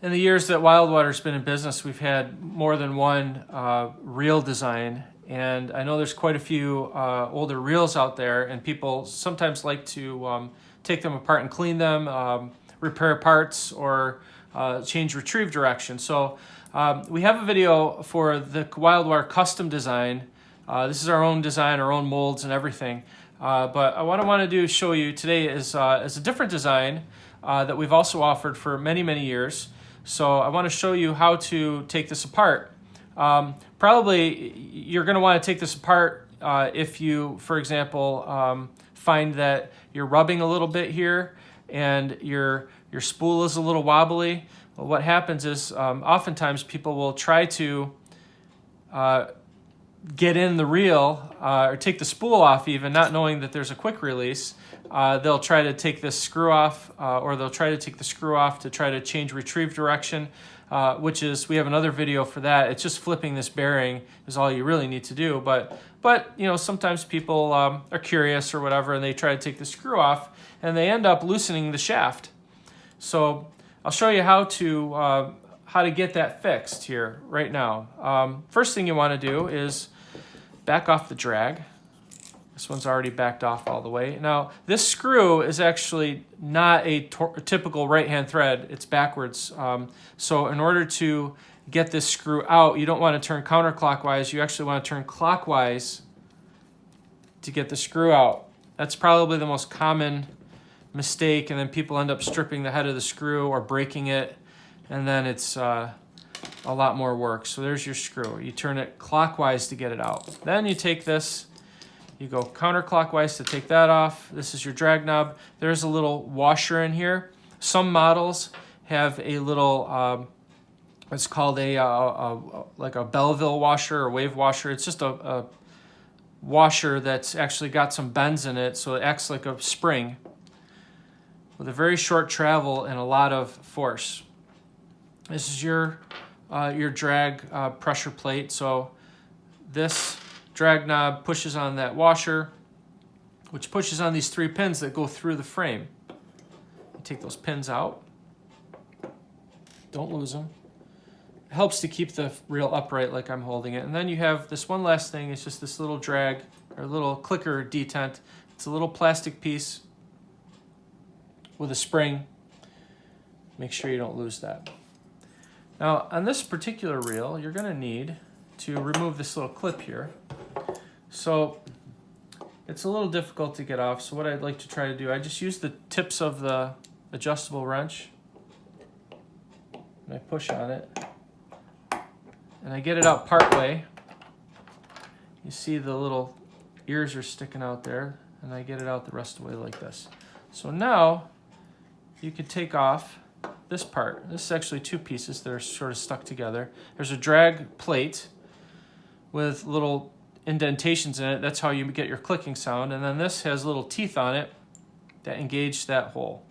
In the years that Wildwater's been in business, we've had more than one reel design, and I know there's quite a few older reels out there, and people sometimes like to take them apart and clean them, repair parts, or change retrieve direction. So we have a video for the Wildwater custom design. This is our own design, our own molds and everything. But what I want to do is show you today is a different design that we've also offered for many, many years. So I want to show you how to take this apart. Probably you're going to want to take this apart if you, for example, find that you're rubbing a little bit here and your spool is a little wobbly. Well, what happens is oftentimes people will try to get in the reel or take the spool off even, not knowing that there's a quick release. They'll try to take this screw off or they'll try to take the screw off to try to change retrieve direction, which is, we have another video for that. It's just flipping this bearing is all you really need to do. But you know, sometimes people are curious or whatever, and they try to take the screw off and they end up loosening the shaft. So I'll show you how to get that fixed here right now. First thing you want to do is back off the drag. This one's already backed off all the way. Now, this screw is actually not a typical right-hand thread. It's backwards. So in order to get this screw out, you don't want to turn counterclockwise. You actually want to turn clockwise to get the screw out. That's probably the most common mistake, and then people end up stripping the head of the screw or breaking it, and then it's a lot more work. So there's your screw. You turn it clockwise to get it out. Then you take this, you go counterclockwise to take that off. This is your drag knob. There's a little washer in here. Some models have a little, it's called like a Belleville washer or wave washer. It's just a washer that's actually got some bends in it, so it acts like a spring with a very short travel and a lot of force. This is your drag pressure plate. So this drag knob pushes on that washer, which pushes on these 3 pins that go through the frame. You take those pins out. Don't lose them. It helps to keep the reel upright like I'm holding it. And then you have this one last thing. It's just this little drag or little clicker detent. It's a little plastic piece with a spring. Make sure you don't lose that. Now, on this particular reel, you're going to need to remove this little clip here. So it's a little difficult to get off. So what I'd like to try to do, I just use the tips of the adjustable wrench, and I push on it, and I get it out part way. You see the little ears are sticking out there, and I get it out the rest of the way like this. So now you can take off this part. This is actually 2 pieces that are sort of stuck together. There's a drag plate with little indentations in it. That's how you get your clicking sound. And then this has little teeth on it that engage that hole.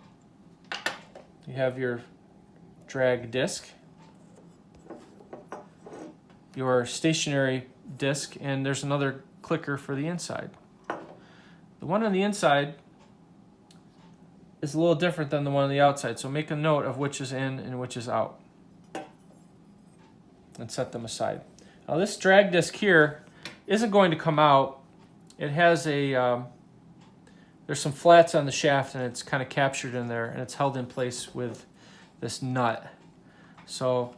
You have your drag disc, your stationary disc, and there's another clicker for the inside. The one on the inside is a little different than the one on the outside, so make a note of which is in and which is out and set them aside. Now this drag disc here isn't going to come out. It has there's some flats on the shaft, and it's kind of captured in there, and it's held in place with this nut. So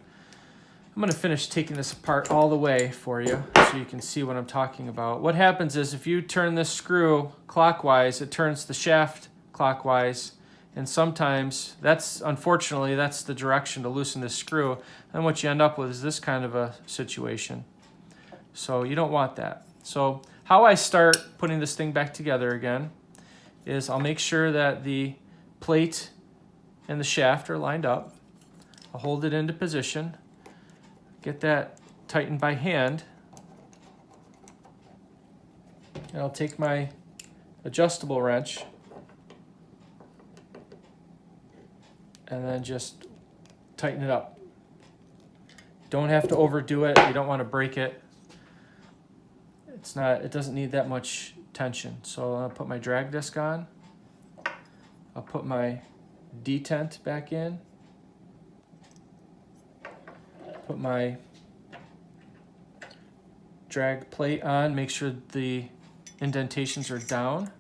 I'm going to finish taking this apart all the way for you so you can see what I'm talking about. What happens is if you turn this screw clockwise, it turns the shaft clockwise, and sometimes unfortunately that's the direction to loosen this screw, and what you end up with is this kind of a situation. So you don't want that. So how I start putting this thing back together again is I'll make sure that the plate and the shaft are lined up. I'll hold it into position, get that tightened by hand, and I'll take my adjustable wrench and then just tighten it up. Don't have to overdo it. You don't want to break it. It doesn't need that much tension. So I'll put my drag disc on. I'll put my detent back in. Put my drag plate on, make sure the indentations are down.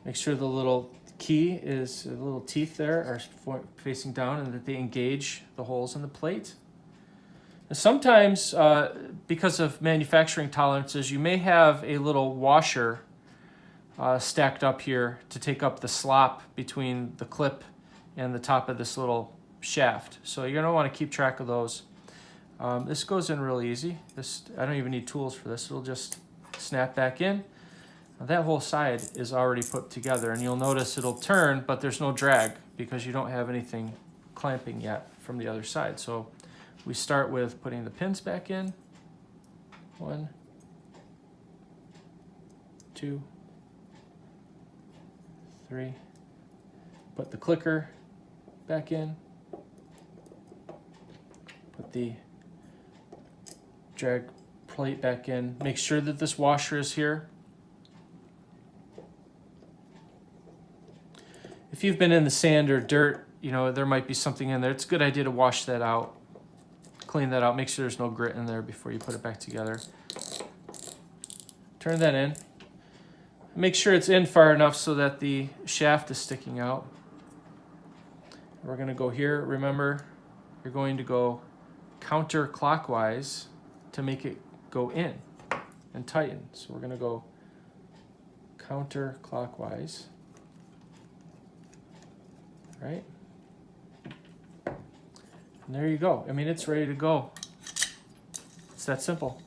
Make sure the little key is, the little teeth there are facing down and that they engage the holes in the plate. And sometimes, because of manufacturing tolerances, you may have a little washer stacked up here to take up the slop between the clip and the top of this little shaft. So you're gonna wanna keep track of those. This goes in really easy. I don't even need tools for this. It'll just snap back in. Now that whole side is already put together, and you'll notice it'll turn, but there's no drag because you don't have anything clamping yet from the other side. So we start with putting the pins back in. 1, 2, 3. Put the clicker back in. Put the drag plate back in. Make sure that this washer is here. If you've been in the sand or dirt, you know, there might be something in there. It's a good idea to wash that out, clean that out, make sure there's no grit in there before you put it back together. Turn that in. Make sure it's in far enough so that the shaft is sticking out. We're going to go here. Remember, you're going to go counterclockwise to make it go in and tighten. So we're going to go counterclockwise. Right? And there you go. I mean, it's ready to go. It's that simple.